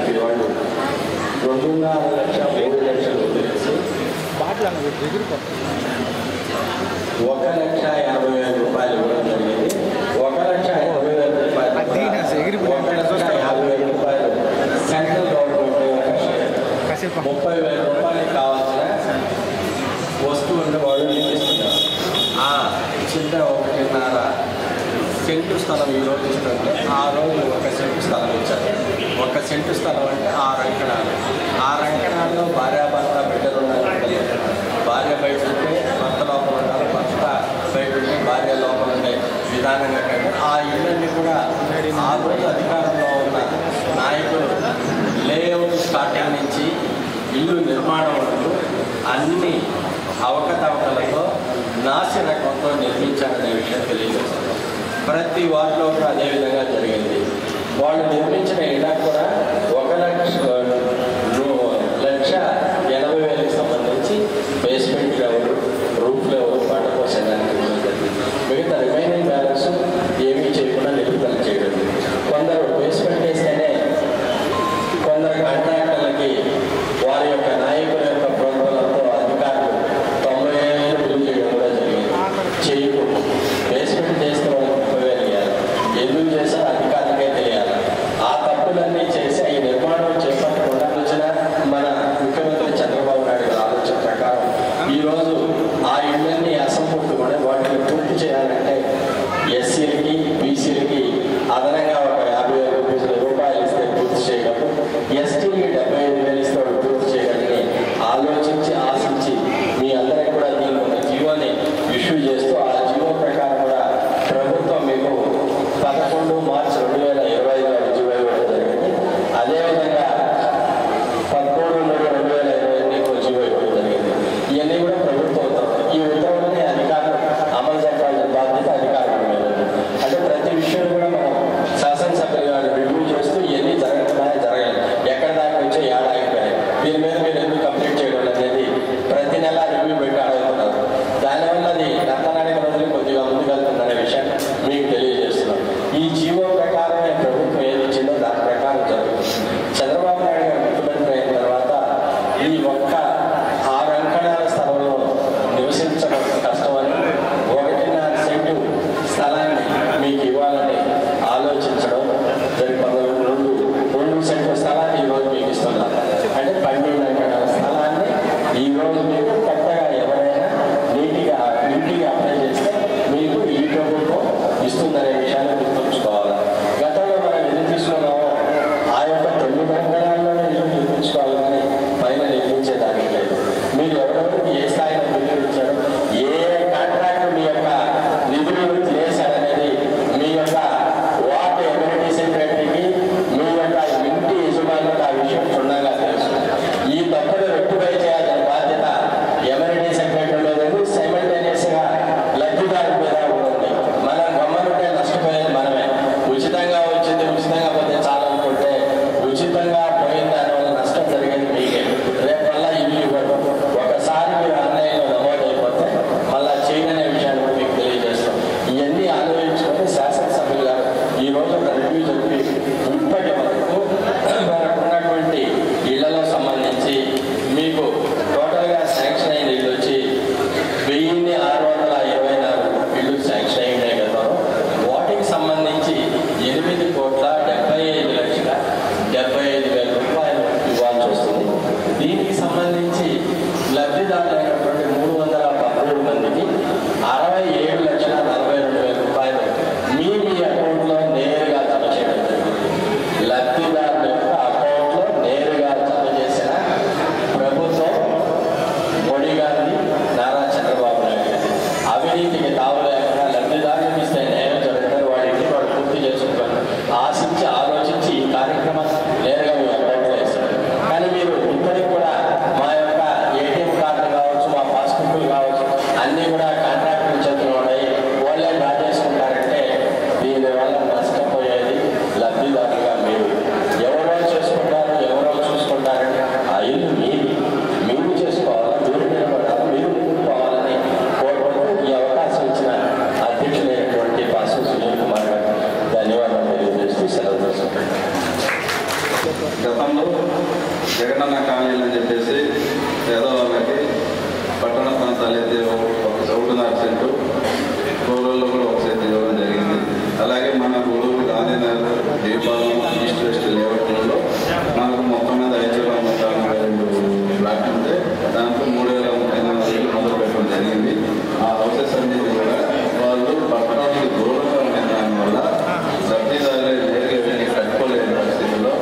చెప్పి వాళ్ళు 2.5 లక్ష 3 లక్షలు వదిలేసి 1,80,000 రూపాయలు ఇవ్వడం జరిగింది. 1,80,000 రూపాయలు 1,50,000 రూపాయలు సెంట్రల్ గవర్నమెంట్ 30,000 రూపాయలకు కావాల్సిన వస్తువులను వాళ్ళు నిర్మిస్తున్నారు. ఆ చిన్న 1.5 సెంటు స్థలం ఈరోజు ఇస్తుంటే ఆ రోజు 1 సెంటు స్థలం ఇచ్చారు. 1 సెంటు స్థలం అంటే 6 అంకణాలు. 6 అంకణాల్లో భార్యాభర్త బిడ్డలు ఉండాలి. భార్య బయట ఉంటే భర్త లోపల ఉండాలి, భర్త బయట ఉంటే భార్య లోపల ఉండే విధానంగా కంటే ఆ ఇళ్ళన్నీ కూడా ఆ రోజు అధికారంలో ఉన్న నాయకులు లేఅవుట్ స్టార్టింగ్ నుంచి ఇల్లు నిర్మాణం వరకు అన్ని అవకతవకలతో నాసిరకంతో నిర్మించాలనే విషయం తెలియజేస్తారు. ప్రతి వార్డులో కూడా అదేవిధంగా జరిగింది. వాళ్ళు నిర్మించిన ఇళ్ళకు కూడా 1,80,000కి సంబంధించి బేస్మెంట్ లెవెల్, రూఫ్ లెవెల్ పంట కోసేదానికి ఇవ్వడం జరిగింది. మిగతా రిమైనింగ్ బ్యాలెన్స్ ఏమీ చేయకుండా నిలుపుదల చేయడం. కొందరు బేస్మెంట్ వేస్తేనే కొందరు కాంట్రాక్టర్లకి వారి యొక్క నాయకుల యొక్క ప్రోత్సాహంతో అధికారులు 90,000 బిల్లు చేయడం కూడా జరిగింది. చేయకూడదు. బేస్మెంట్ చేస్తే వాళ్ళు 30,000 ఇవ్వాలి. ఎందుకు చేశారు అధికారులకే తెలియాలి. ఆ తప్పులన్నీ చేసి ఈ నిర్మాణం చేపట్టకుండా వచ్చిన మన ముఖ్యమంత్రి చంద్రబాబు నాయుడు గారి ఆలోచన ప్రకారం ఈరోజు ఆ ఇళ్ళన్నీ అసంపూర్తిగా వాటిని పూర్తి చేయాలంటే ఎస్సీలకి బీసీలకి అదనంగా ఒక 50,000 రూపాయలు ఇస్తే పూర్తి చేయగలరు. ఎస్టీలకి 75,000 ఇస్తే పూర్తి చేయగలని ఆలోచించి ఆశించి మీ అందరికీ కూడా దీని ఒక జీవోని ఇష్యూ చేస్తూ ఆ జీవో ప్రకారం కూడా ప్రభుత్వం మీకు 11 మార్చి 2025 జీవో ఇవ్వడం జరిగింది. అదేవిధంగా 13/3/2025 జీవో ఇవ్వడం జరిగింది. ఇవన్నీ కూడా ప్రభుత్వ ఉత్తర్వులు. ఈ ఉత్తర్వులని అధికారులు అమలు చేయాల్సిన బాధ్యత అధికారుల మీద. అంటే ప్రతి విషయం కూడా మనం శాసనసభ్యులు గారు రివ్యూ చేస్తూ ఇవన్నీ జరగకుండానే జరగాలి. ఎక్కడ దాకా వచ్చే ఏడాగిపోయాయి దీని మీద మీరు ఎందుకు కంప్లీట్ చేయడం అనేది ప్రతి నెల రివ్యూ పెట్టి అడుగుతున్నారు. దానివల్ల అది రత్తనాడిక రోజులు కొద్దిగా ముందుకెళ్తుందనే విషయాన్ని మీకు తెలియజేస్తున్నాం. ఈ జీవో ప్రకారమే ప్రభుత్వం ఏది ఇచ్చిందో దాని ప్రకారం జరుగుతుంది. చంద్రబాబు నాయుడు గారు ముఖ్యమంత్రి అయిన తర్వాత ఈ 6 అంకణాల స్థలంలో నివసించడం కష్టమని 1.5 సెంటు స్థలాన్ని మీకు ఇవ్వాలని ఆలోచించడం జరిగింది. 2 సెంటు స్థలాన్ని ఈరోజు మీకు ఇస్తున్నారు. అంటే 12 అంకణాల స్థలాన్ని ఈరోజు మీకు కొత్తగా ఎవరైనా ఇంటికి అప్లై చేస్తే మీకు ఈ ప్రభుత్వం ఇస్తుందనే విషయాన్ని గుర్తుంచుకోవాలి. గతంలో మనం ఎన్ని తీసుకున్నామో ఆ యొక్క 9 అంకణాల్లోనే ఇల్లు నిర్మించుకోవాలి కానీ పైన నిర్మించేదానికి లేదు. మీరు ఎవరెవరికి ఏ స్థాయిలో బిల్లు ఇచ్చారు, ఏ కాంట్రాక్ట్ మీ యొక్క నిధులు చేశారనేది మీ యొక్క వార్డు ఎమ్యూనిటీ సెక్రటరీకి మీ యొక్క ఇంటి యజమానులకు ఆ విషయం క్షుణ్ణంగా తెలుసు. ఈ తప్పులు రెక్టిఫై చేయాల్సిన బాధ్యత ఎమ్యూనిటీ సెక్రటరీ మీద ఉంది. సైమల్టేనియస్గా లబ్ధిదారు మీద ఉంది. మనం గమ్మనుంటే నష్టపోయేది మనమే. ఉచితంగా వచ్చింది ఉచితంగా పోతే చాలనుకుంటే ఉచితంగా పోయిన దానివల్ల నష్టం జరిగేది మీకే. రేపు మళ్ళీ ఇల్లు ఇవ్వడం ఒకసారి మీరు ఆన్లైన్లో నమోదైపోతే మళ్ళీ చేయదనే విషయాన్ని కూడా మీకు తెలియజేస్తాం. ఇవన్నీ ఆలోచించుకొని శాసనసభ్యులు గారు ఈరోజు ఒక రివ్యూ చెప్పి ఇప్పటి వరకు మనకు ఉన్నటువంటి ఇళ్లలో సంబంధించి మీకు టోటల్గా శాంక్షన్ అయిన ఇల్లు వచ్చి 1,624 ఇళ్ళు శాంక్షన్ అయినాయి కదా. వాటికి సంబంధించి 8,75,75,000 రూపాయలు ఇవ్వాల్సి వస్తుంది. దీనికి సంబంధించి లబ్ధిదారులైనటువంటి 313 మందికి 67,42,000 రూపాయలు మీ అకౌంట్లో నేరుగా జమ చేయడం జరిగింది. లబ్ధిదారుల యొక్క అకౌంట్లో నేరుగా జమ చేసిన ప్రభుత్వం మోడీ గారిని, నారా చంద్రబాబు నాయుడు గారి అవినీతికి తావు లేకుండా లబ్ధిదారులకు ఇస్తే న్యాయం జరుగుతారు. వాడి ఇంటికి వాడు పూర్తి చేసుకుంటారు. ఆశించి ఆలోచించి ఈ కార్యక్రమం నేరుగా మీ అకౌంట్లో వేస్తారు. కానీ మీరు ఇప్పటికి కూడా మా యొక్క ఏటీఎం కార్డు కావచ్చు, మా పాస్బుక్లు కావచ్చు అన్నీ కూడా కాంట్రాక్టర్ చేతులు ఉన్నాయి. వాళ్ళే డ్రా చేసుకుంటారంటే దీనివల్ల నష్టపోయేది లబ్ధిదారులుగా మీరు. ఎవరో చేసుకుంటారు, ఎవరో చూసుకుంటారంటే ఆ ఇల్లు మీరు చేసుకోవాలి, మీరు నిలబడాలి, మీరు ముందుకోవాలని కోరుకుంటూ ఈ అవకాశం ఇచ్చిన అధ్యక్షులైనటువంటి పాసు సునీల్ కుమార్ గారు ధన్యవాదాలు తెలియజేస్తూ సెలవు తీసుకుంటాను. గతంలో జగనన్న కాలనీలు అని చెప్పేసి పేదవాళ్ళకి పట్టణ ప్రాంతాలు అయితే ఒక 1.5 సెంటు, రూరల్లో కూడా 1 సెంటు ఇవ్వడం జరిగింది. అలాగే మన గూడూరు, గాంధీనగర్, దీపాలం, ఈస్ట్ వెస్ట్ లేఅవుట్లో మనకు మొత్తం మీద 5,32 ఫ్లాట్లు ఉంటే దాంట్లో 3,034 మొదలు పెట్టడం జరిగింది. ఆ హౌసెస్ అనేది కూడా వాళ్ళు పట్టణానికి దూరంగా ఉండే దానివల్ల లబ్ధిదారులు నేరుగా కట్టుకోలేని పరిస్థితుల్లో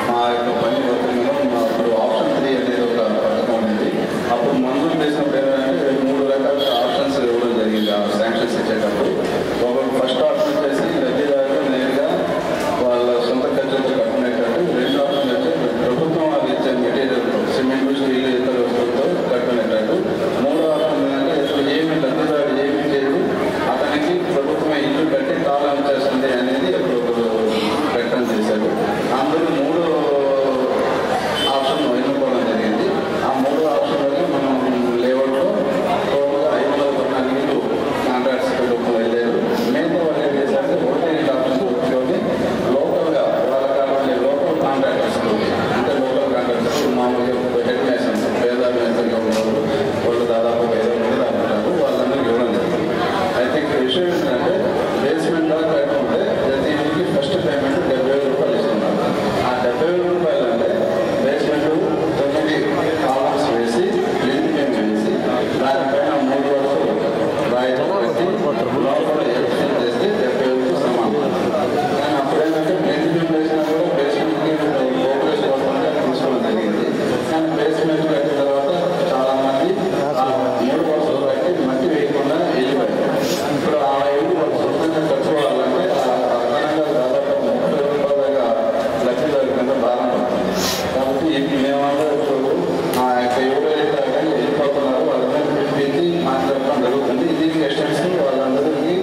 మా యొక్క పని వర్గంలో అప్పుడు ఆప్షన్ 3 అనేది ఒక పథకం ఉండేది. అప్పుడు మంజూరు చేసినప్పుడు ఏంటంటే 3 రకాల ఆప్షన్స్ ఇవ్వడం జరిగింది. ఆ శాంక్షన్స్ ఇచ్చేటప్పుడు ఒకరు ఫస్ట్ ఆప్షన్ వచ్చేసి లబ్ధిదారులు నేరుగా వాళ్ళ సొంత ఖర్చులతో కట్టుకునేటట్టు, 2వ ఆప్షన్ వచ్చి ప్రభుత్వం అది ఇచ్చే మెటీరియల్ సిమెంట్, స్టీల్, ఇతర వస్తువులతో కట్టుకునేటట్టు, 3వ ఆప్షన్ ఏంటంటే ఏమి లబ్ధిదారుడు ఏమి చేయదు, అతనికి ప్రభుత్వం ఇల్లు కట్టి తాళం చేస్తుంది అనేది ఇప్పుడు ప్రకటన చేశారు. అందులో 3వ ఆప్షన్ ఎన్నుకోవడం జరిగింది. ఆ 3వ ఆప్షన్లో మనం లేఅవుట్లో టోటల్గా 514 కాంట్రాక్ట్స్ ప్రభుత్వం వెళ్ళారు. మిగతా వాళ్ళు ఏం చేశారంటే 1 ఆప్షన్ పెట్టుకొని లోకల్గా వాళ్ళ కాలంలో లోకల్ కాంట్రాక్టర్స్ అంటే లోకల్ కాంట్రాక్టర్స్ మామూలుగా హెడ్ మేసన్స్, పేద మేసన్గా ఉన్నారు, వాళ్ళు దాదాపు 5 మంది అనుకుంటారు, వాళ్ళందరికీ ఇవ్వడం జరిగింది. అయితే ఇక్కడ విషయం ఏంటంటే బేస్మెంట్ దాకా కట్టుకుంటే ప్రతి ఇంటికి ఫస్ట్ పేమెంట్ 70,000 రూపాయలు ఇస్తున్నారు. ఆ 70,000 రూపాయలు అంటే బేస్మెంట్ 9 కాలమ్స్ వేసి ప్లింత్ మేము వేసి దానిపైన 3 వరుసలు రాయితీ పెట్టి లోపల ఎక్స్టెండ్ చేస్తే 70,000 సమానం. కానీ అప్పుడేంటంటే ప్లింత్ మేము వేసినా కూడా బేస్మెంట్కి ప్రోగ్రెస్ కోసంగా తీసుకోవడం జరిగింది. కానీ బేస్మెంట్ కట్టిన తర్వాత చాలామంది 3 వరుసలు కట్టి మట్టి వేయకుండా వెళ్ళిపోయారు. ఇప్పుడు ఆ ఇల్లు వాళ్ళు సొంతంగా కట్టుకోవాలంటే అదనంగా దాదాపు 30,000 రూపాయలుగా లబ్ధిదారు కింద భారం పడుతుంది. కాబట్టి మేమందరూ ఇప్పుడు ఆ యొక్క ఎవరైతే వెళ్ళిపోతున్నారు వాళ్ళందరూ పిలిపించి మాట్లాడడం జరుగుతుంది. దీనికి ఎక్స్టెన్షన్ వాళ్ళందరికీ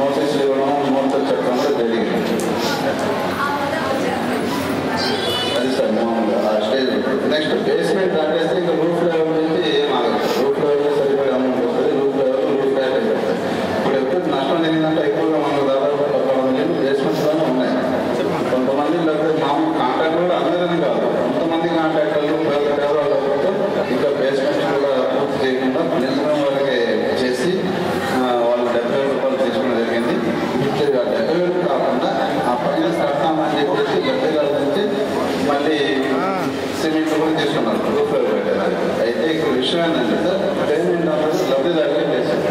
నోటీసులు ఇవ్వడం, నోటీసులు చెప్పడం కూడా జరిగింది. అది సార్ మామూలుగా ఆ స్టేజ్. నెక్స్ట్ బేస్మెంట్ దాటేస్తే ఇంకా రూఫ్ లెవెల్ నుంచి ఏం ఆగదు. రూఫ్ లెవెల్ సరిపడే అమౌంట్ వస్తుంది. రూఫ్ లెవెల్ రూఫ్ ట్యాక్ అయిపోతుంది. ఇప్పుడు ఎప్పుడు నష్టం జరిగిందంటే ఎక్కువగా మనకు దాదాపు 11 బేస్మెంట్స్లోనే ఉన్నాయి. కొంతమంది లేకపోతే మామూలు కాంట్రాక్టర్ కూడా అందరినీ కాదు, కొంతమంది కాంట్రాక్టర్లు పేదవాళ్ళు ఇంకా బేస్మెంట్ కూడా పూర్తి చేయకుండా నిజంగా వాళ్ళకి చేసి వాళ్ళు 70,000 రూపాయలు తీసుకోవడం జరిగింది. ఇప్పుడు 70,000 కాకుండా ఆ పైన కడతామని చెప్పేసి 70,000 నుంచి మళ్ళీ సిమెంట్ కూడా తీసుకున్నారు రూఫ్ పెట్టేదానికి. అయితే ఇక్కడ విషయం ఏంటంటే సార్ పేమెంట్ అన్నది లబ్ధిదారులే చేశారు.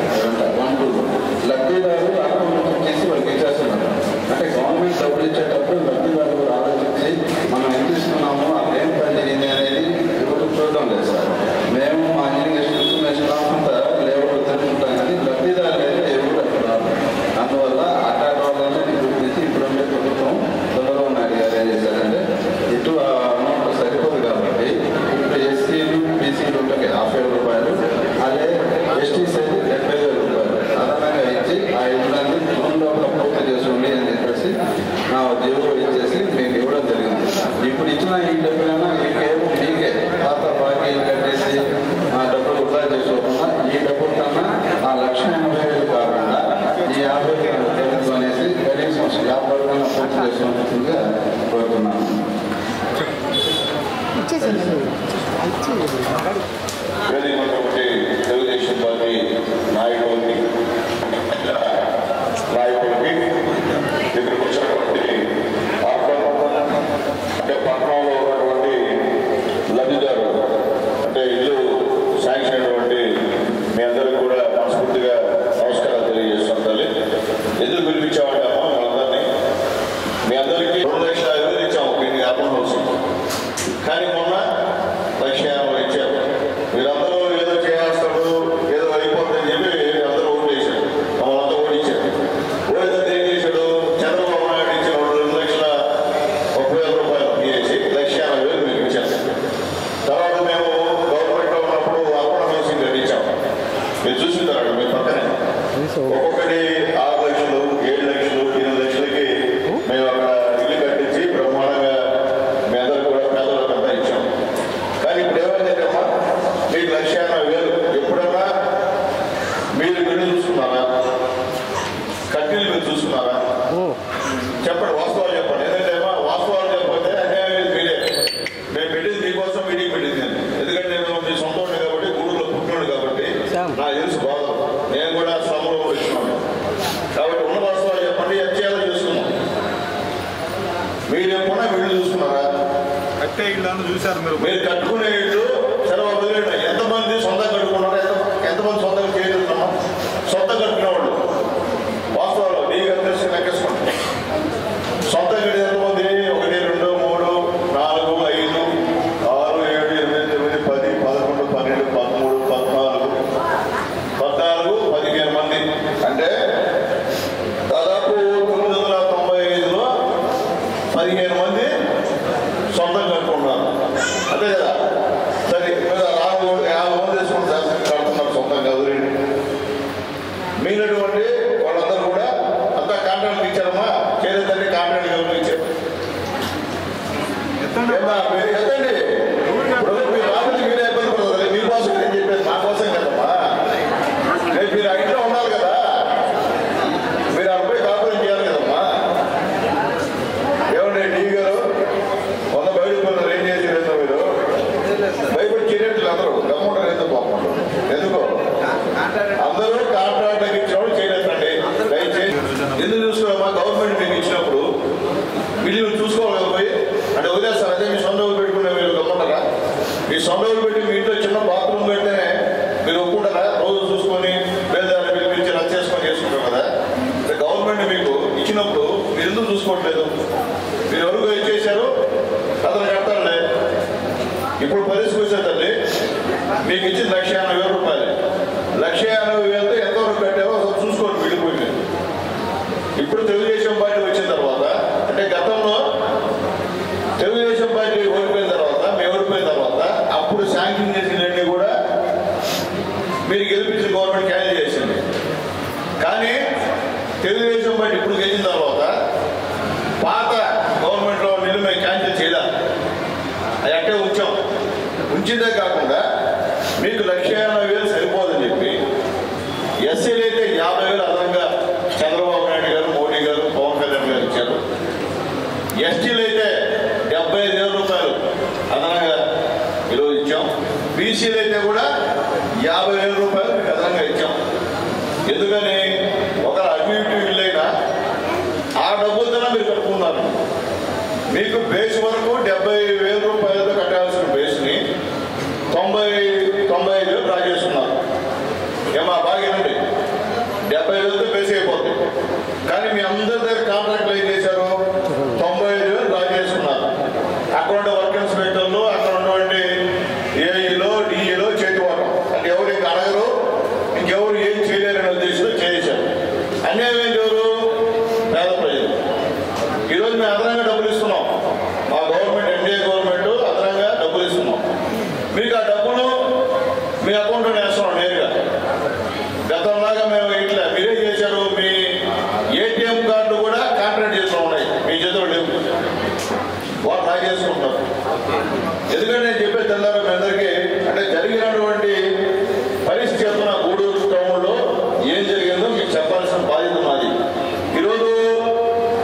1, 2 లబ్ధిదారులు అకౌంట్ చేసి వాళ్ళకి ఇచ్చేస్తున్నారు. అంటే గవర్నమెంట్ డబ్బులు ఇచ్చేటప్పుడు లబ్ధిదారులు ఆలోచించి మనం ఎంత ఇస్తున్నాము, అక్కడ ఏం పని జరిగింది అనేది ఇప్పుడు చూడడం లేదు సార్. మేము మా ఇంజనీరింగ్ స్టాఫ్ అంతా లేఅవుట్ తెలుసుకుంటాం కానీ లబ్ధిదారులు అయితే ఎవరు అక్కడ రాదు. అందువల్ల అట్లాంటి వాళ్ళని గుర్తించి ఇప్పుడుండే ప్రభుత్వం చంద్రబాబు నాయుడు గారు ఏం చేశారంటే ఇటు ఆ అమౌంట్ సరిపోదు కాబట్టి ఇప్పుడు ఎస్సీలు, బీసీలు 50,000 రూపాయలు, అదే ఎస్టీస్ అయితే 70,000 రూపాయలు అదనంగా ఇచ్చి ఆ ఇళ్ళని జూన్ లోపల పూర్తి చేసుకోండి అని చెప్పేసి నా జీవో ఇచ్చేసి మీకు ఇవ్వడం జరిగింది. ఇప్పుడు ఇచ్చిన ఈ డబ్బులైనా మీకేమో మీకే పాత బాకీలు కట్టేసి ఆ డబ్బులు వృధా చేసుకోకుండా ఈ డబ్బుల కన్నా ఆ 1,80,000 కాకుండా ఈ 50,000 తెలుగు అనేసి కనీసం 50 కన్నా పూర్తి చేసుకోవాల్సిందిగా కోరుతున్నాను. తెలుగుదేశం పార్టీ నాయకులకి ఇక్కడికి వచ్చినటువంటి అంటే పట్టణంలో ఉన్నటువంటి లబ్ధిదారు అంటే ఇల్లు శాంక్షన్ అయినటువంటి మీ అందరికీ కూడా మనస్ఫూర్తిగా నమస్కారాలు తెలియజేస్తుంటాలి. ఎందుకు పిలిపించామంటామా వాళ్ళందరినీ? మీ అందరికీ 2,50,000 ఇచ్చాము మీ అకౌంట్ హౌసింగ్, కానీ మొన్న 1,50,000 ఇచ్చాము. మీరందరూ ఏదో చేయాల్సినప్పుడు ఏదో అయిపోతుందని చెప్పి అందరూ ఓటు వేశారు, మమ్మల్ని అంతా ఓటు ఇచ్చారు. ఓటు ఏం చేశాడు? చంద్రబాబు నాయుడు ఇచ్చిన 2,30,30,000 రూపాయలు తీసేసి 1,50,000 మీకు ఇచ్చారు. తర్వాత మేము గవర్నమెంట్లో ఉన్నప్పుడు అకౌంట్ హౌసింగ్ కట్టించాము. మీరు చూసింటారు మీ పక్కనే ఒక్కొక్కటి 6 లక్షలు, 7 లక్షలు, 8 లక్షలకి మేము అక్కడ ఇల్లు కట్టించి బ్రహ్మాండంగా మీ అందరూ కూడా పేదలకు అంతా ఇచ్చాము. మీరు ఎప్పుడన్నా ఇల్లు చూసుకున్నారా? కట్టే ఇల్లు చూశారు మీరు కట్టుకునే ఇల్లు సెలవు వదిలేండి. ఎంతమంది సొంతంగా కట్టుకున్నారో ఎంతమంది సొంతంగా చేయగలుగుతున్నామా? సొంత కట్టుకునే వాళ్ళు వాస్తవాలు నీకు తెలిసి లెక్కేసుకోండి. సొంత కట్టి ఎంతమంది? 1, 2, 3, 4, 5, 6, 7, 8, 9, 10, 11, 12, 13, 14, 15 మంది. అంటే దాదాపు 995లో 15 మంది సొంతం కట్టుకున్నారు. అంతే కదా? సరే 50 మంది వేసుకుంటే కడుతున్నారు సొంతంగా వదిలేండి. మిగిలినటువంటి వాళ్ళందరూ కూడా అంతా కాంట్రాక్ట్ ఇచ్చారమ్మా. చేయలేదండి కాంట్రాక్ట్ ఎవరు ఇచ్చారు? ఎత్తండి. మీరు రాబోతే మీరే ఇబ్బంది పడతారు. మీకోసం నేను చెప్పేది మా కోసం కదమ్మా. రేపు మీరు ఆ ఇంట్లో ఉండాలి కదా, మీరు అప్పుడే కాపురం చేయాలి కదమ్మా. ఏమండి టీ గారు 100 బయటకు ఏం చేసి మీరు భయపడి చేయట్లేదు. అందరూ గమ్ముంటారు. ఎందుకు బాగుంటారు? ఎందుకో అందరూ కాంట్రాక్ట్ ఇచ్చినప్పుడు చేయలేదండి. దయచేసి ఎందుకు చూసుకోవాలమ్మా? గవర్నమెంట్ మీకు ఇచ్చినప్పుడు వీళ్ళు చూసుకోవాలి కదా పోయి. అంటే వదిలేస్తారు. అదే మీ సొంత ఊరు పెట్టుకునే మీరు గమ్ముంటారా? మీ సొంత ఊరు పెట్టి మీ ఇంట్లో చిన్న బాత్రూమ్ పెడితేనే మీరు ఒప్పుకుంటారా? రోజు చూసుకొని పేదవాళ్ళని పిలిపించి రద్దు చేసుకుంటారు కదా. గవర్నమెంట్ మీకు ఇచ్చినప్పుడు మీరు ఎందుకు చూసుకోవట్లేదు? మీరు ఎవరికో ఇచ్చేశారు, అతను కడతారులే. ఇప్పుడు పరిస్థితి వచ్చేదండి, మీకు ఇచ్చింది 1,80,000 రూపాయలు. 1,80,000తో ఎంతవరకు కట్టారో అసలు చూసుకోండి. విడిపోయింది. ఇప్పుడు తెలుగుదేశం పార్టీ వచ్చిన తర్వాత, అంటే గతంలో తెలుగుదేశం పార్టీ ఓడిపోయిన తర్వాత, మేము ఓడిపోయిన తర్వాత అప్పుడు శాంక్షన్ చేసినవన్నీ కూడా మీరు గెలిపించిన గవర్నమెంట్ క్యాన్సిల్ చేసింది. కానీ తెలుగుదేశం పార్టీ ఇప్పుడు గెలిచిన తర్వాత పాత గవర్నమెంట్లో నిల్లు మేము క్యాన్సిల్ చేయాలి. అది అట్టే ఉంచాం. ఉంచిందే కాకుండా మీకు 1,80,000 సరిపోదని చెప్పి ఎస్సీలు అయితే 50,000 అదనంగా చంద్రబాబు నాయుడు గారు, మోడీ గారు, పవన్ కళ్యాణ్ గారు ఇచ్చారు. ఎస్టీలు అయితే 75,000 రూపాయలు అదనంగా ఈరోజు ఇచ్చాం. బీసీలు అయితే కూడా 50,000 రూపాయలు మీకు అదనంగా ఇచ్చాం. ఎందుకని ఒక అటు ఇటు ఇల్లైనా ఆ డబ్బులతో మీరు కట్టుకున్నారు. మీకు బేస్ వరకు 70,000 రూపాయలతో కట్టాల్సిన బేస్ని 95,000 డ్రా చేస్తున్నారు. ఏమా బాగేనండి? 70,000తో బేస్ అయిపోతుంది. కానీ మీ అందరి దగ్గర కాంట్రాక్ట్లు ఏం చేశారు? 95,000 డ్రా చేసుకున్నారు. అక్కడ ఉండే వర్క్ ఇన్స్పెక్టర్లు, అక్కడ ఉన్నటువంటి ఏఈలో, డిఈలో చేతి వాటం. అంటే ఎవరు ఇంకా అడగరు, ఇంకెవరు ఏం చేయలేరనే ఉద్దేశంలో చేశారు. అన్యాయం ఏంటి? ఎవరు? పేద ప్రజలు. ఈరోజు మేము అదనంగా డబ్బులు ఇస్తున్నాం. మా గవర్నమెంట్, ఎన్డీఏ గవర్నమెంట్ అదనంగా డబ్బులు ఇస్తున్నాం. మీకు ఆ డబ్బులు మీ అకౌంట్లో వేస్తున్నాం నేరుగా. గతంలాగా మేము ఇట్లా మీరే చేశారు. మీ ఏటీఎం కార్డు కూడా కాంట్రాక్ట్ చేస్తూ ఉన్నాయి. మీ చేతిలో లేవు, వాళ్ళు ట్రై చేసుకుంటున్నారు. ఎందుకంటే నేను చెప్పేది తెల్లారు మీ అందరికీ. అంటే జరిగినటువంటి పరిస్థితి చెప్తున్న గూడూరు టౌన్లో ఏం జరిగిందో మీకు చెప్పాల్సిన బాధ్యత మాది. ఈరోజు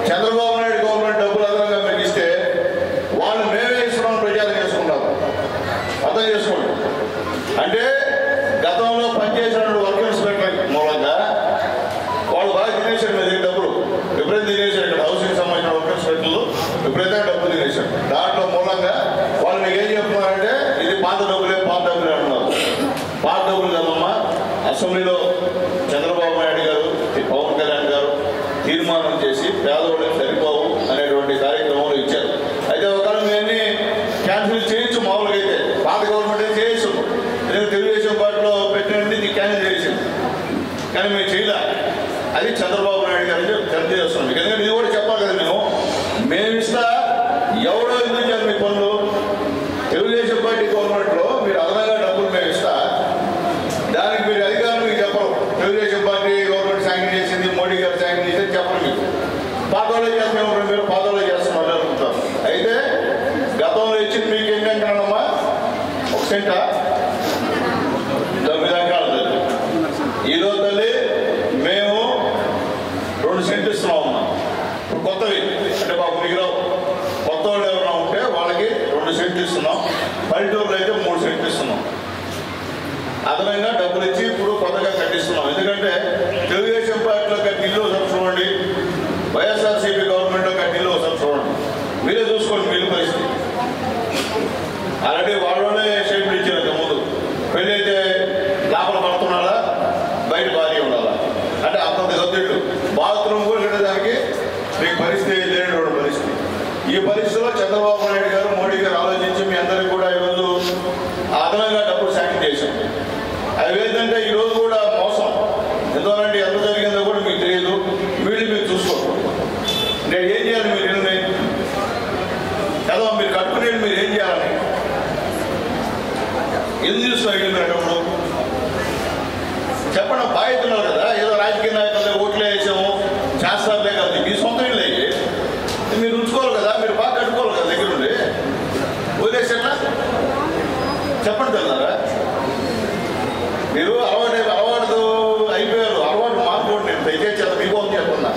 చంద్రబాబు నాయుడు గవర్నమెంట్ డబ్బులు అదనంగా మీకు ఇస్తే వాళ్ళు మేమే ఇస్తున్నాం ప్రచారం చేసుకుంటారు. అర్థం చేసుకోండి. అంటే గతంలో పనిచేసిన వర్క్ ఇన్స్పెక్టర్ మూలంగా వాళ్ళు బాగా తినేశారు. మీ దగ్గర డబ్బులు విపరీతం తినేశారు. ఇక్కడ హౌసింగ్ సంబంధించిన వర్క్ ఇన్స్పెక్టర్లు విపరీతంగా డబ్బులు తినేశారు. దాంట్లో మూలంగా వాళ్ళు మీకు ఏం చెప్తున్నారంటే ఇది పాత డబ్బులే అంటున్నారు. పాత డబ్బులు కదమ్మా. అసెంబ్లీలో చంద్రబాబు నాయుడు గారు, పవన్ కళ్యాణ్ గారు తీర్మానం చేసి పేదవాళ్ళకి సరిపోవు అనేటువంటి కార్యక్రమంలో ఇచ్చారు. అయితే ఒకవేళ మేము క్యాన్సిల్ చేయొచ్చు. మామూలుగా అయితే పాత గవర్నమెంట్ చేయొచ్చు. నేను తెలుగుదేశం పార్టీలో పెట్టినది క్యాన్సిల్ చేసింది. కానీ మేము చేయలే. అది చంద్రబాబు నాయుడు గారికి తెలియజేస్తున్నాం. ఎందుకంటే ఇది కూడా చెప్పాలి కదా. మేము ఇస్తా ఎవడో ఎందుకు చేయాలి మీ పనులు? తెలుగుదేశం పార్టీ గవర్నమెంట్లో మీరు అదనంగా డబ్బులు మేము ఇస్తా, దానికి మీరు అధికారులు మీకు చెప్పరు. తెలుగుదేశం పార్టీ గవర్నమెంట్ శాంక్షన్ చేసింది, మోడీ గారు శాంక్షన్ చేసింది చెప్పరు. మీకు పాతలో చేస్తాం, మీరు పాతలో చేస్తున్నారు అనుకుంటారు. అయితే గతంలో ఇచ్చింది మీకు ఏంటంటానమ్మా? 1 సెంట 9 ఎకరాలు తల్లి. ఈరోజు తల్లి మేము 2 సెంట్లు ఇస్తున్నామమ్మా. ఇప్పుడు కొత్తవి అంటే బాబు మిగిలిన కొత్త వాళ్ళు ఎవరైనా ఉంటే వాళ్ళకి 2 సెంట్లు ఇస్తున్నాం. పల్లెటూరులో అయితే 3 సెంట్లు ఇస్తున్నాం. అదనంగా డబ్బులు ఇచ్చి ఇప్పుడు కొత్తగా కట్టిస్తున్నాం. ఎందుకంటే తెలుగుదేశం పార్టీలో కట్టిల్లు ఒకసారి చూడండి, వైఎస్ఆర్సీపీ గవర్నమెంట్లో కట్టిల్లు ఒకసారి చూడండి. చూసుకోండి మిగిలిన పరిస్థితి. అలాంటి వాళ్ళనే షేపులు ఇచ్చారు ముందు. పెళ్ళి అయితే లోపల పడుతున్నాడా, బయట భార్య ఉండాలా అంటే అంతంత సబ్జెక్టు. బాత్రూమ్ కూడా వెళ్ళడానికి మీకు పరిస్థితి లేనటువంటి పరిస్థితి. ఈ పరిస్థితిలో చంద్రబాబు నాయుడు గారు, మోడీ గారు ఆలోచించి మీ అందరికీ కూడా ఈరోజు అదనంగా డబ్బులు శాంక్షన్ చేశాం. అవి ఏంటంటే ఈరోజు కూడా మోసం. ఎందుకంటే ఎంత జరిగిందో కూడా మీకు తెలియదు, వీళ్ళు మీరు చూసుకోండి. నేను ఏం చేయాలి మీరు ఇల్లుని కదా, మీరు కట్టుకునేది మీరు ఏం చేయాలని ఎందుకు చూసుకోవాలి ఇల్లు కట్టప్పుడు చెప్పండి. బాధ్యతలు కదా, ఏదో రాజకీయ నాయకులు ఓట్లు వేసాము చేస్తారులే కదా, మీ సొంత ఇల్లు అయ్యి మీరు ఉంచుకోవాలి కదా, మీరు బాగా కట్టుకోవాలి కదా దగ్గర నుండి. వదిలేసి ఎట్లా చెప్పండి తెల్లారా? మీరు అలవాటు అయిపోయారు, అలవాటు మార్చుకోండి. నేను దయచేసి చేత మీకోసం చెప్తున్నా.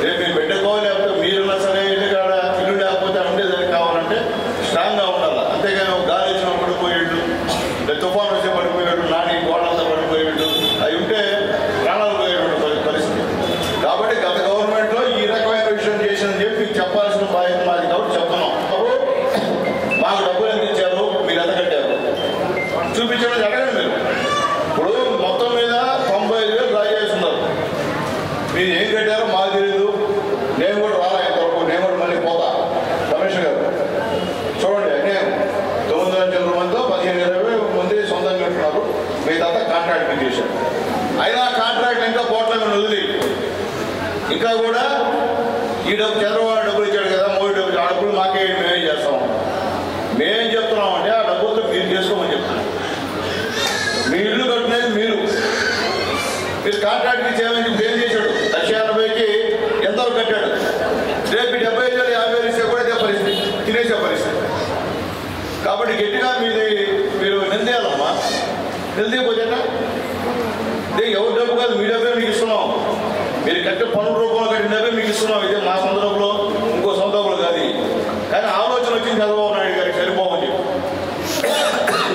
రేపు మీరు పెట్టుకోవాలి, లేకపోతే మీరున్నా సరే ఇల్లు కాడ ఇల్లు లేకపోతే ఉండేదానికి కావాలంటే స్ట్రాంగ్గా ఉండాలి. అంతేగాని గాలి వచ్చిన పడిపోయేట్టు, తుఫాను వచ్చి పడిపోయేట్టు, నాని గోడలతో పడిపోయేట్టు అవి ఉంటే ప్రాణాలు పోయేటువంటి పరిస్థితి. కాబట్టి గత గవర్నమెంట్లో ఈ రకమైన విషయం చేసిందని చెప్పి మీకు చెప్పాల్సిన బాధ్యత మాది. కాబట్టి చెప్తున్నాం, మాకు డబ్బులు ఎంత ఇచ్చారు, మీరు ఎంత కట్టారు చూపించడం అడగండి. మీరు ఇప్పుడు మొత్తం మీద 95,000 డ్రా చేస్తున్నారు. మీరు ఏం కట్టారో మాకు తెలియదు. నేను కూడా రాలా ఇంతవరకు, నేను కూడా మళ్ళీ పోతా. కమిషనర్ గారు చూడండి, నేను 900 మందితో 15-20 మంది సొంతంగా కట్టున్నారు. మీదంతా కాంట్రాక్ట్ చేశారు. అయినా కాంట్రాక్ట్ ఇంకా పోట్ల మీద వదిలి ఇంకా కూడా ఈ డబ్బు చంద్రబాబు డబ్బులు ఇచ్చాడు కదా, మోడీ డబ్బులు, ఆ డబ్బులు మాకే మేమేం చేస్తాం. మేమేం చెప్తున్నామంటే ఆ డబ్బులతో మీరు చేసుకోమని చెప్తున్నాం. మీ ఇల్లు కట్టినది మీరు కాంట్రాక్ట్ చేయమని చెప్పి ఏం చేశాడు? 1,80,000కి ఎంతవరకు కట్టాడు. రేపు 70,000 50,000 ఇస్తే కూడా ఇదే పరిస్థితి, తినేసే పరిస్థితి. కాబట్టి గట్టిగా మీరు నిందేయాలమ్మా. నిందేపోతేట ఎవరి డబ్బు కాదు, మీ డబ్బే మీకు ఇస్తున్నాం. మీరు కట్టే పన్ను రూపంలో కట్టిన డబ్బే మీకు ఇస్తున్నాం. ఇదే మా సొంత డబ్బులు, ఇంకో సొంత డబ్బులు కాదు. కానీ ఆలోచన వచ్చింది చంద్రబాబు నాయుడు గారికి సరిపోమని చెప్పి.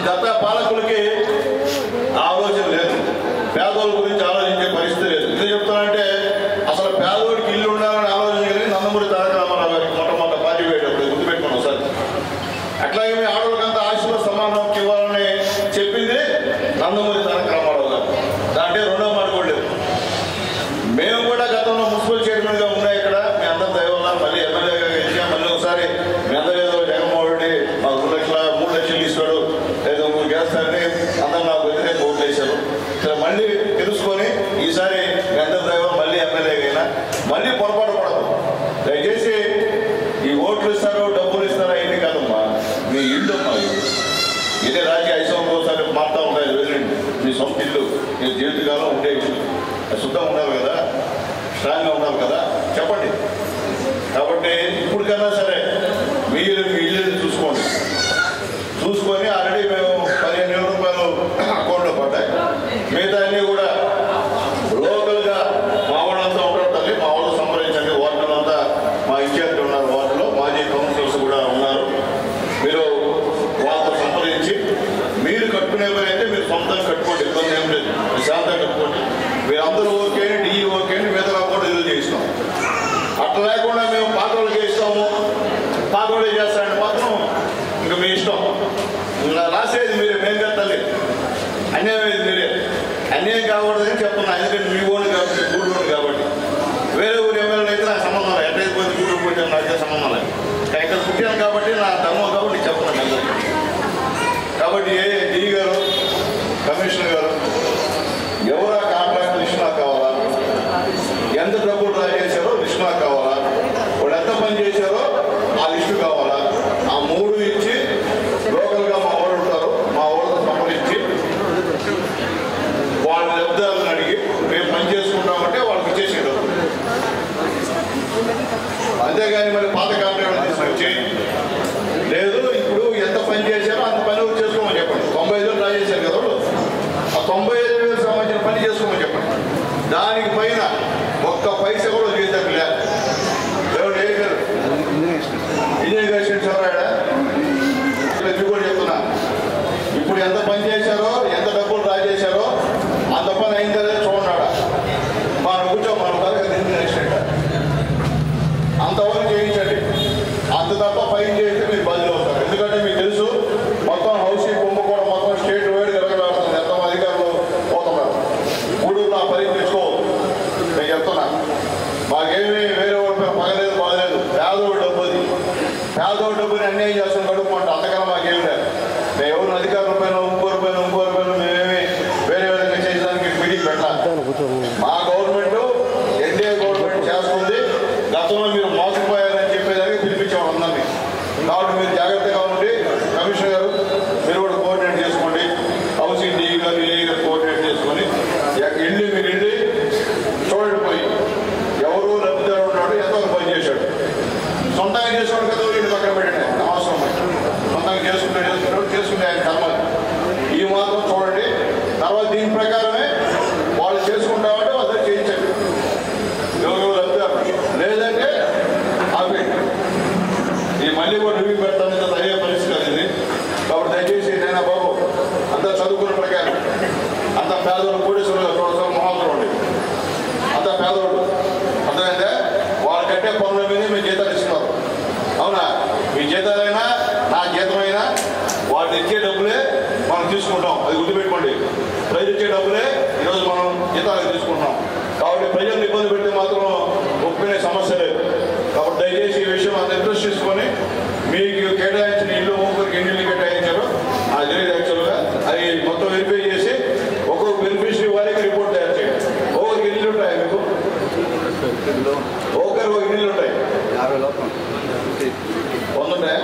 గత పాలకులకి ఆలోచన లేదు, పేదోళ్ళ గురించి ఆలోచించే పరిస్థితి లేదు. ఎందుకు చెప్తానంటే అసలు పేదోడికి ఇల్లు ఉండాలని ఆలోచన కలిగి నందమూరి తారక రామారావు గారికి మొట్టమొదటి పార్టీ పోయేటప్పుడు గుర్తుపెట్టుకున్నాం సార్. అట్లాగే మీ ఆడవాళ్ళకంతా ఆశలో సమానం ఇవ్వాలని చెప్పింది నందమూరి తారక రామారావు గారు. దాంట్లో రెండో మాట కూడా లేదు. మేము కూడా గతంలో మున్సిపల్ చైర్మన్గా ఉన్నాయి ఇక్కడ. మీ అందరి దయవల్ల మళ్ళీ ఎమ్మెల్యేగా గెలిచాం. మళ్ళీ ఒకసారి మీ అందరూ ఏదో జగన్మోహన్ రెడ్డి మాకు 3 లక్షలు ఇస్తాడు, ఏదో 3 చేస్తారని అందరూ నాకు వ్యతిరేక ఓట్లు వేశారు. సరే మళ్ళీ తెలుసుకొని ఈసారి మీ అందరి దయవల్ల మళ్ళీ ఎమ్మెల్యేగా అయినా మళ్ళీ పొరపాటు పడదు. దయచేసి ఈ ఓట్లు ఇస్తారు, డబ్బులు ఇస్తారా ఏంటి కాదమ్మా, మీ ఇల్లు అమ్మా. ఇదే రాజకీయ 5 సంవత్సరాలు ఒకసారి మారుతూ ఉంటాయి. వెళ్ళండి మీ సొంత ఇల్లు, మీ జీవితకాలం ఉండే ఇల్లు శుద్ధంగా ఉండాలి కదా, స్ట్రాంగ్గా ఉండాలి కదా, చెప్పండి. కాబట్టి ఇప్పటికన్నా సరే మీరు మీ ఇల్లుని చూసుకొని ఆల్రెడీ మేము 15,000 రూపాయలు అకౌంట్లో పడ్డాయి. మిగతా అన్నీ కూడా లోకల్గా మా వాళ్ళంతా ఉంటారు తల్లి, మా వాళ్ళు సంప్రదించండి. వార్డులంతా మా ఇన్ఛార్జ్ ఉన్నారు, వార్డులో మాజీ కౌన్సిలర్స్ కూడా ఉన్నారు. మీరు వాళ్ళతో సంప్రదించి మీరు కట్టుకునే పని అయితే మీరు సొంతంగా కట్టుకోండి, ఇబ్బంది ఏం లేదు. శాంతంగా కట్టుకోండి. మీరు అందరూ ఓకే, డిఈ ఓకే, మిగతా కూడా ఇల్లు చేయిస్తాం. అట్లా లేకుండా మేము పాత వాళ్ళకి ఇస్తాము, పాత వాళ్ళు చేస్తారంటే మాత్రం ఇంకా మీ ఇష్టం. రాసేది మీరే, మేము కట్టాలి. అన్యాయం అయ్యేది మీరే. అన్యాయం కాకూడదని చెప్తున్నా. ఎందుకంటే మీ ఓన్ కాబట్టి, గూడు ఓన్ కాబట్టి. వేరే ఊరు ఎమ్మెల్యేలు అయితే నాకు సంబంధం లేదు. ఎట్లయితే పోతే గూడు పోతే నాకే సంబంధం లేదు. ఇక్కడ పుట్టాను కాబట్టి నా ధర్మం కాబట్టి చెప్తున్నాను అందరికీ. కాబట్టి డిఈ గారు, కమిషనర్ గారు, ఎవరా కాంట్రాక్ట్ లిస్ట్ నాకు కావాలా, ఎంత డబ్బులు డ్రా చేశారో లిస్ట్ నాకు కావాలా, వాళ్ళు ఎంత పని చేశారో ఆ లిస్టు కావాలా. ఆ 3 ఇచ్చి లోకల్గా మా వాళ్ళు ఉంటారు, మా వాళ్ళతో తప్ప ఫైన్ చేస్తే మీరు బాధ్యత అవుతారు. ఎందుకంటే మీకు తెలుసు మొత్తం హౌసింగ్ కుంభకోణం మొత్తం స్టేట్ వైడ్ జరగబడుతుంది. ఎంతో అధికారులు పోతున్నారు. గూడూరులో ఆ పని తెచ్చుకోవద్దు. నేను చెప్తున్నా, మాకేమీ వేరే వాళ్ళ పగలేదు బాగలేదు. పేదోడు డబ్బుది, పేదోడు డబ్బుని అన్యాయం చేస్తాం కడుక్కుంటాం. అంతకన్నా మాకేమి లేదు. మేము ఎవరు అధికారుల పైన ఇంకోరి పైన మేమేమి వేరే విధంగా చేయడానికి మీటింగ్ పెట్టాలి. మా గవర్నమెంట్ ఎన్డీఏ గవర్నమెంట్ చేస్తుంది. గతంలో మీరు మోసపోయారని చెప్పేదానికి పిలిపించాము అందరినీ. కాబట్టి మీరు జాగ్రత్తగా ఉండి కమిషనర్ గారు మీరు కూడా కోఆర్డినేట్ చేసుకోండి. హౌసింగ్ డీ గారు ఏ గారు కోఆర్డినేట్ చేసుకొని ఇల్లు మీరు ఇండి చూడండి. పోయి ఎవరు లబ్ధిదారు ఉన్నాడు, ఎంతవరకు పని చేశాడు. సొంతంగా చేసుకోండి కదా, వీళ్ళు పక్కన పెట్టండి. అవసరం సొంతంగా చేసుకుంటే ఆయన కర్మ. ఈ మాత్రం చూడండి. తర్వాత దీని ప్రకారమే వాళ్ళు చేసుకుంటామంటే వాళ్ళు చేయించండి. ఎవరు లబ్ధిదారు లేదంటే ఆపే. ఈ మళ్ళీ కూడా రివ్యూ పెడతాను, అయ్యే పరిస్థితి కాదు ఇది. కాబట్టి దయచేసి నేను బాబు అంతా చదువుకున్న ప్రకారం అంతా పేదవాళ్ళు కోటేశ్వరులు మహోత్సవం ఉండి అంతా పేదవాళ్ళు అర్థమైందే. వాళ్ళు కట్టే పనుల మీద మీ జీతాలు ఇస్తున్నారు. అవునా? మీ జీతాలైనా నా జీతమైనా వాళ్ళు ఇచ్చే డబ్బులే మనం తీసుకుంటాం. అది గుర్తుపెట్టుకోండి. ప్రజలు ఇచ్చే డబ్బులే ఈరోజు మనం జీతాలు తీసుకుంటాం. కాబట్టి ప్రజలను ఇబ్బంది పెడితే మాత్రం ఒప్పుకునే సమస్య లేదు. కాబట్టి దయచేసి ఈ విషయం అంత ఇంట్రెస్ట్ తీసుకొని మీకు కేటాయించిన ఇల్లు ఒక్కొక్కరికి ఎన్ని ఇల్లు కేటాయించారో అది తెలియదు. యాక్చువల్గా అది మొత్తం వెరిఫై చేసి ఒక్కొక్క బెనిఫిషరీ వారికి రిపోర్ట్ తయారు చేయండి. ఒక్కొక్కరికి ఎన్ని ఉంటాయి మీకు? ఒక్కొక్కరికి ఒక ఇల్లు ఉంటాయి. 100 ఉంటాయా?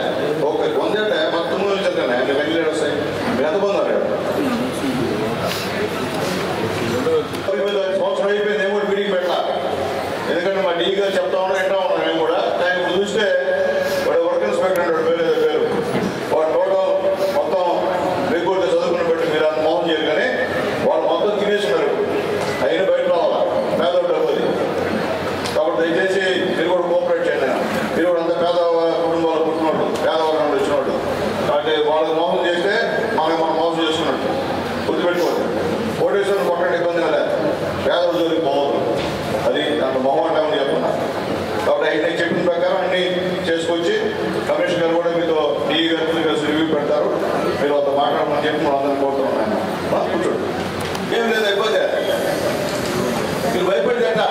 ఒక్కొక్కరికి 100 ఉంటాయా? మొత్తం చదువుతాను ఆయన వెళ్ళి వస్తాయి. మీరు ఎంత పొందారు? సంవత్సరం అయిపోయింది. ఏమో మీటింగ్ పెట్టాలి. ఎందుకంటే మా డీ గారు చెప్తా ఉన్నాం, ఎట్లా ఉన్నాం. మేము కూడా దాన్ని ఇప్పుడు చూస్తే వాడు వర్క్ ఇన్స్పెక్టర్ అంటాడు, పేరు వాడు టోటల్ మొత్తం రిపోర్ట్ చదువుకుని పెట్టి మీరు అంత మోసం చేయరు. కానీ వాళ్ళు మొత్తం తినేస్తున్నారు. అయినా బయట రావాలా పేదోడు డబ్బుది. కాబట్టి దయచేసి మీరు కూడా కోఆపరేట్ చేయండి. మీరు కూడా అంత పేద కుటుంబాలు పుట్టినట్టు, పేదవాళ్ళు వచ్చినట్టు. కాబట్టి వాళ్ళకి మోసం చేస్తే మనం మోసం చేసుకున్నట్టు గుర్తుపెట్టుకోవాలి. కోటేశ్వరం కొట్టండి, ఇబ్బంది కదా. పేదవాళ్ళు జోలికి పోవద్దు. అది దాంట్లో మొహం అంటామని చెప్తున్నా. కాబట్టి నేను చెప్పిన ప్రకారం అన్ని చేసుకొచ్చి కమిషనర్ గారు కూడా మీతో డీ గారు కలిసి రివ్యూ పెడతారు. మీరు అంత మాట్లాడమని చెప్పి మనం అందరినీ కోరుతున్నాను. కూర్చోండి. ఏం లేదు, అయిపోతే మీరు భయపడితేట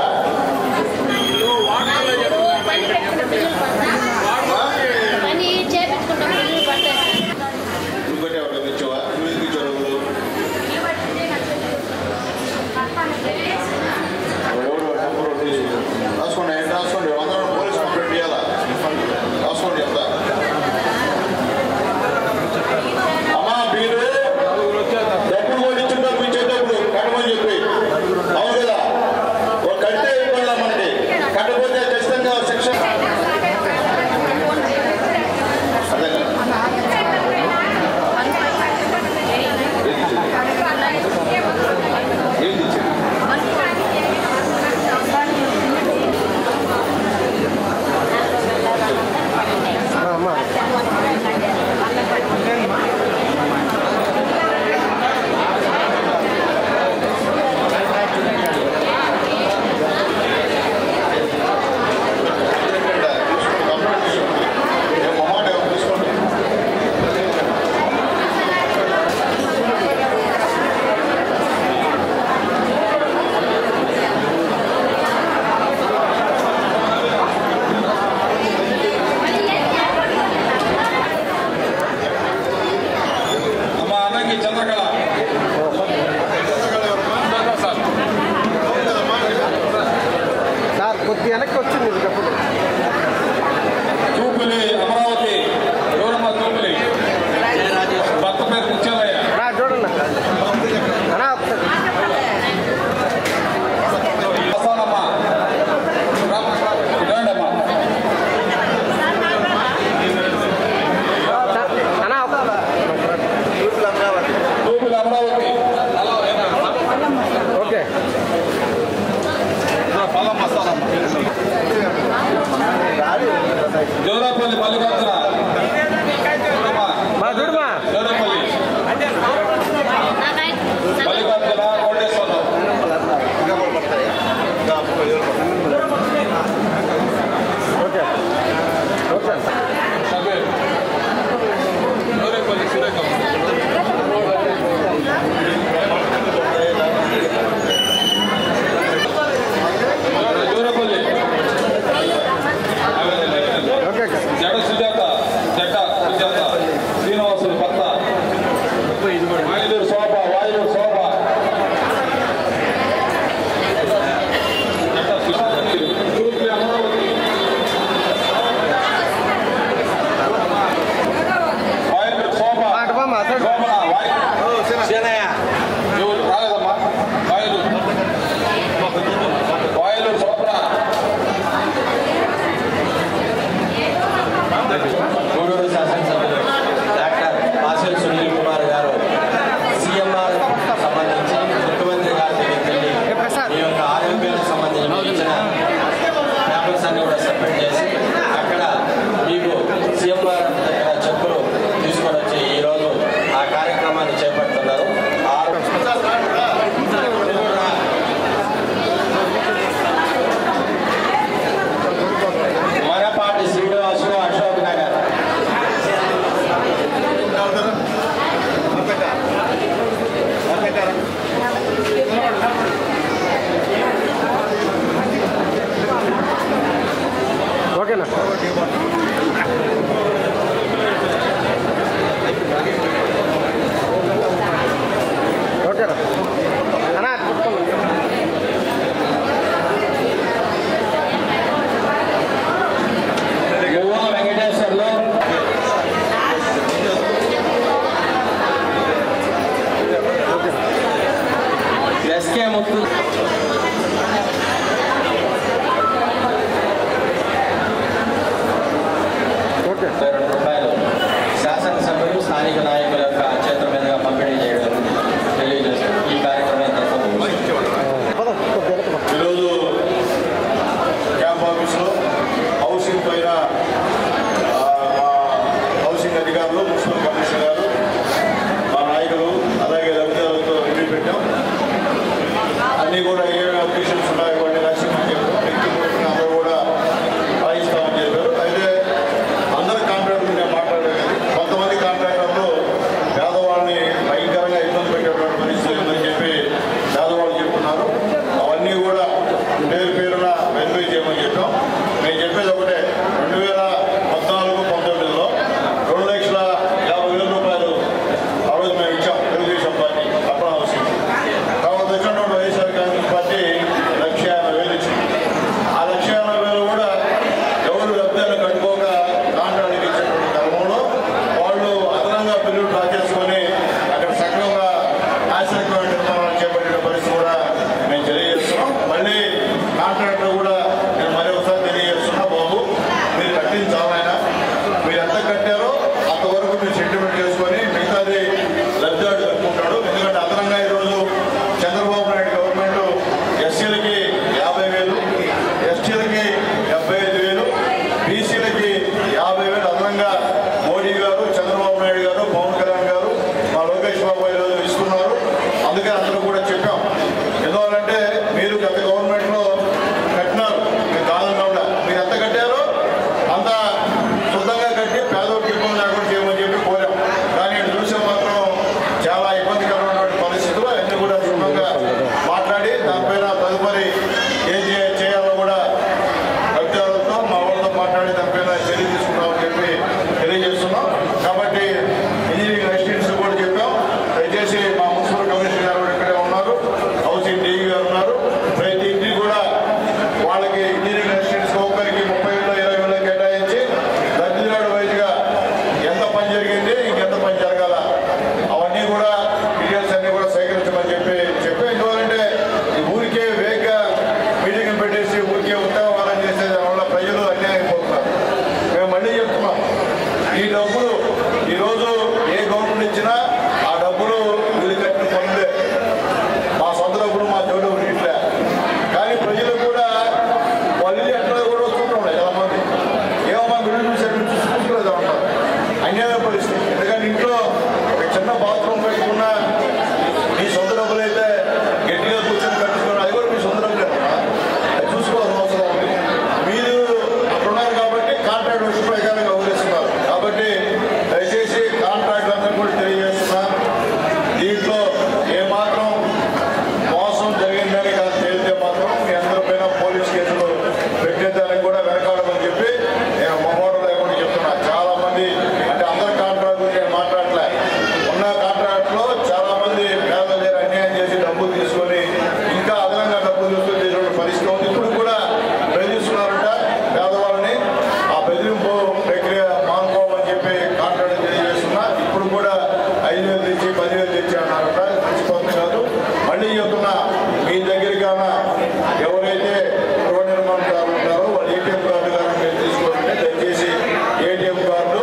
రాసుకోండి. అందరూ పోలీస్ కంప్లైంట్ చేయాలా? రాసుకోండి. చెప్తా అమ్మా, మీరు డబ్బులు కూడా ఇచ్చింటారు మీ చేసేటప్పుడు కట్టమని చెప్పి. అవును కదా? కట్టారో అంతవరకు మీరు సెటిల్మెంట్ చేసుకొని మిగతాది లబ్ధిదారుడు కట్టుకుంటాడు. ఎందుకంటే అదనంగా ఈరోజు చంద్రబాబు నాయుడు గవర్నమెంట్ ఎస్సీలకి 50,000, ఎస్టీలకి 75,000, బీసీలకి 50,000 అదనంగా మోడీ గారు, చంద్రబాబు నాయుడు గారు, పవన్ కళ్యాణ్ గారు, మా లోకేష్ బాబు ఈరోజు ఇస్తున్నారు. అందుకే అందరూ కూడా చెప్పాం. ఎందువల్లంటే మీరు గత గవర్నమెంట్లో కట్టినారు, మీరు కాలంలో కూడా మీరు ఎంత కట్టారో అంత శుద్ధంగా కట్టి పేదోడికి ఇబ్బంది లేకుండా చేయమని చెప్పి కోరాం. కానీ ఇక్కడ చూసే మాత్రం చాలా ఇబ్బందికరమైన పరిస్థితులు అన్ని కూడా శుభ్రంగా మాట్లాడి దానిపైన తదుపరి ఏం చేయాలో కూడా అధికారులతో మా వాళ్ళతో మాట్లాడి దానిపైన చర్య తీసుకుంటామని చెప్పి తెలియజేస్తున్నాం. కాబట్టి ఇంజనీరింగ్ రెసిడెంట్స్ కూడా చెప్పాం. దయచేసి మా మున్సిపల్ కమిషనర్ గారు కూడా ఇక్కడే ఉన్నారు, హౌసింగ్ డీఈ గారు ఉన్నారు. ప్రతి ఇంటికి కూడా వాళ్ళకి ఇంజనీరింగ్ రెసిడెంట్స్ ఒక్కరికి 30,000, 20,000 కేటాయించి లబ్ధిదారుడు వైజ్గా ఎంత పని జరిగింది, ఇంకెంత పని జరగాల అవన్నీ కూడా డీటెయిల్స్ అన్ని కూడా సేకరించమని చెప్పి ఎందుకంటే ఈ ఊరికే వేగంగా మీటింగ్ పెట్టేసి ఊరికే ఉద్యోగాలు చేసే దానివల్ల ప్రజలు అన్యాయం అయిపోతున్నారు. మేము మళ్ళీ చెప్తున్నాం, ఈ డబ్బులు ఈరోజు ఏ గవర్నమెంట్ ఇచ్చినా ఆ డబ్బులు వీళ్ళు కట్టిన పనులే, మా సొంత డబ్బులు మా దేవుడు ఇట్లే. కానీ ప్రజలు కూడా వాళ్ళు ఎట్లా కూడా వస్తుంటారు చాలా మంది. ఏమో మా బిల్లు చూసుకోలేదు అంటారు. అన్యాయ పరిస్థితి. ఎందుకంటే ఇంట్లో ఒక చిన్న బాత్రూమ్ పెట్టుకున్న మీ సొంత డబ్బులు అయితే గట్టిగా కూర్చొని కట్టుకున్నారు, అది కూడా మీ సొంత డబ్బులు అది చూసుకోవాల్సిన అవసరం ఉంది. మీరు అక్కడున్నారు కాబట్టి కాంట్రాక్ట్ విషయం ప్రకారం గౌరవిస్తున్నారు. కాబట్టి దయచేసి కాంట్రాక్ట్ అందరూ కూడా తెలియజేస్తున్నా, దీంట్లో ఏమాత్రం మోసం జరిగిందని కాదు తేలితే మాత్రం మీ అందరి పైన పోలీస్ కేసులు పెట్టేదానికి కూడా వెనకాడమని చెప్పి నేను మొహోటం లేకుండా చెప్తున్నా. చాలా మంది అంటే అందరి కాంట్రాక్ట్ గురించి నేను మాట్లాడలే. ఉన్న కాంట్రాక్ట్లో చాలా మంది పేద దగ్గర అన్యాయం చేసి డబ్బులు తీసుకొని ఇంకా అదనంగా డబ్బులు తీసుకొని చేసిన పరిస్థితి ఉంది. ఇప్పుడు కూడా బెదిరిస్తున్నారంట పేదవాళ్ళని. ఆ బెదిరింపు ప్రక్రియ మానుకోమని చెప్పి కాంట్రాక్ట్ తెలియజేస్తున్నా. ఇప్పుడు కూడా 5,000 తెచ్చి 10,000 తెచ్చి అన్నారంట. మంచిపోతుంది కాదు. మళ్ళీ చెప్తున్నా, మీ దగ్గరికైనా ఎవరైతే గృహ నిర్మాణదారులు ఉంటారో వాళ్ళు ఏటీఎం కార్డు కానీ మీరు తీసుకోవాలంటే దయచేసి ఏటీఎం కార్డు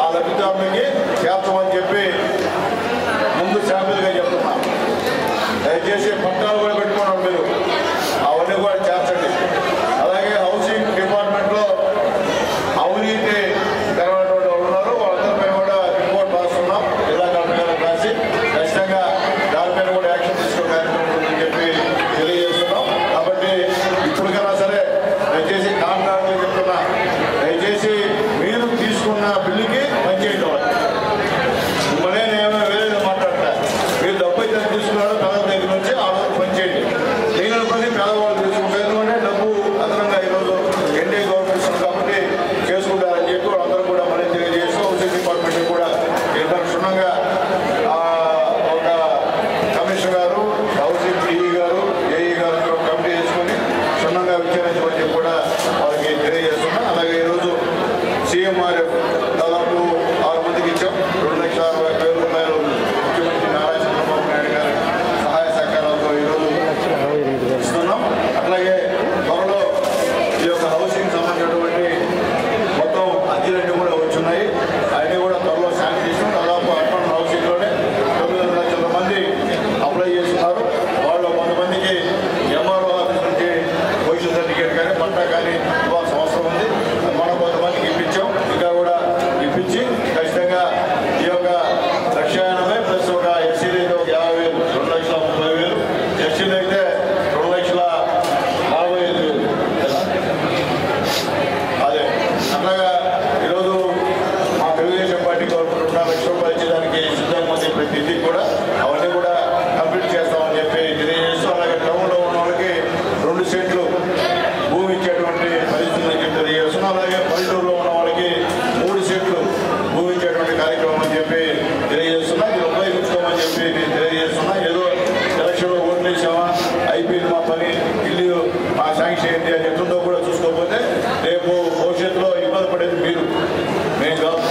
ఆ లబ్ధిదారులకి చేర్చమని చెప్పి ముందు శాంపిల్గా చెప్తున్నా. దయచేసి పట్టాలు కూడా పెట్టుకున్నారు మీరు, అవన్నీ కూడా చేర్చండి. అలాగే హౌసింగ్ డిపార్ట్మెంట్లో అవినీతి తెరవటువంటి వాళ్ళు ఉన్నారు, వాళ్ళందరిపైన కూడా రిపోర్ట్ రాస్తున్నాం. జిల్లా కలెక్టర్ గారికి రాసి ఖచ్చితంగా దానిపైన కూడా యాక్షన్ తీసుకునే కార్యక్రమం ఉందని చెప్పి తెలియజేస్తున్నాం. కాబట్టి ఇప్పటికైనా సరే దయచేసి కాంట్రాక్టులు చెప్తున్నా, దయచేసి మీరు తీసుకున్న బిల్లుకి పనిచేయడం మిమ్మల్ని నేను వేరేగా మాట్లాడతా. మీరు డబ్బు అయితే తీసుకున్నారో పేదల దగ్గర నుంచి ఆ రోజు పనిచేయండి. దీని పని పేదవాళ్ళు తీసుకుంటారు. ఎందుకంటే డబ్బు అదనంగా ఈరోజు ఎన్డీఏ గవర్నమెంట్ ఇస్తుంది కాబట్టి చేసుకుంటారని చెప్పి వాళ్ళందరూ కూడా మళ్ళీ తెలియజేస్తూ హౌసింగ్ డిపార్ట్మెంట్ కూడా ఇక్కడ క్షుణ్ణంగా ఒక కమిషనర్ గారు, హౌసింగ్ డీఈ గారు, ఏఈ గారు ఒక కమిటీ చేసుకొని క్షుణ్ణంగా విచారించమని చెప్పి కూడా వాళ్ళకి తెలియజేస్తున్నా. అలాగే ఈరోజు సీఎంఆర్ఎఫ్ దాదాపు 6 మందికి ఇచ్చాం. 2,60,000 రూపాయలు ముఖ్యమంత్రి నారా చంద్రబాబు నాయుడు గారి సహాయ సహకారాలతో ఈరోజు ఇస్తున్నాం. అట్లాగే త్వరలో ఈ యొక్క హౌసింగ్ సంబంధించినటువంటి మొత్తం అర్జీలన్నీ కూడా వచ్చున్నాయి. అవన్నీ కూడా త్వరలో శాంక్షన్ చేస్తాం. దాదాపు అర్బన్ హౌసింగ్లోనే 9 లక్షల మంది అప్లై చేస్తున్నారు. వాళ్ళు కొంతమందికి ఎంఆర్ఓ ఆఫీస్ నుంచి పొజిషన్ సర్టిఫికేట్ కానీ పట్టా కానీ ఇవ్వాల్సిన అవసరం ఉంది. మనం కొంతమందికి ఇప్పించాం. ఇంకా కూడా ఇప్పించి ఖచ్చితంగా ఈ యొక్క 1,80,000 ప్లస్ ఒక ఎస్సీలు అయితే ఒక 50,000, 2,30,000, ఎస్సీలు అయితే 2,45,000. అదే అట్లాగా ఈరోజు మా తెలుగుదేశం పార్టీ గవర్నమెంట్ 2 లక్షల రూపాయలు ఇచ్చేదానికి సిద్ధంగా ఉంది. ప్రతి ఇంటికి కూడా అవన్నీ కూడా కంప్లీట్ చేస్తామని చెప్పి తెలియజేస్తూ, అలాగే టౌన్లో ఉన్న వాళ్ళకి 2 సెంట్లు భూమి ఇచ్చేటువంటి పరిస్థితులు చెప్పి తెలియజేస్తున్నాం. అలాగే పల్లెటూరులో ఉన్న వాళ్ళకి 3 సెంట్లు భూమి ఇచ్చేటువంటి కార్యక్రమం అని చెప్పి తెలియజేస్తున్నా. ఇది ఉపయోగించుకోమని చెప్పి నేను తెలియజేస్తున్నా. ఏదో ఎలక్షన్లో ఓట్లు వేసామా, అయిపోయింది మా పని, ఇల్లు మా శాంక్షన్ ఏంటి అని ఎట్లుందో కూడా చూసుకోకపోతే రేపు భవిష్యత్తులో ఇబ్బంది పడేది మీరు, మేము కాదు.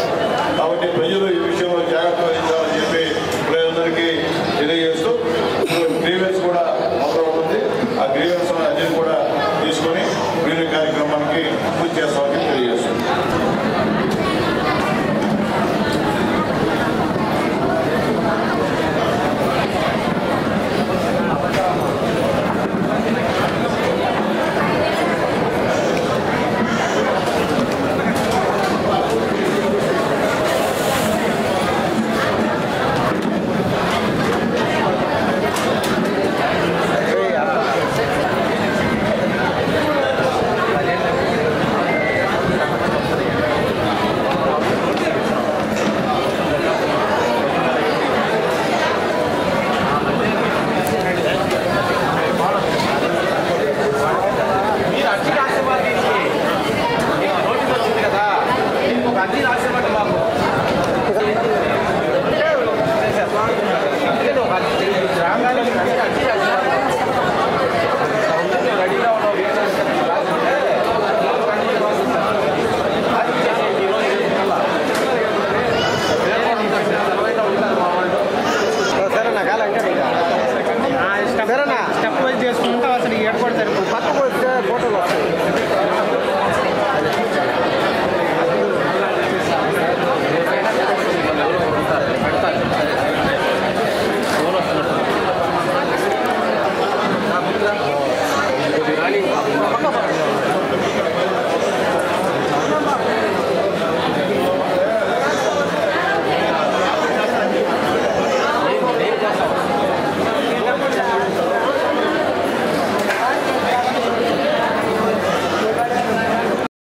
కాబట్టి ప్రజలు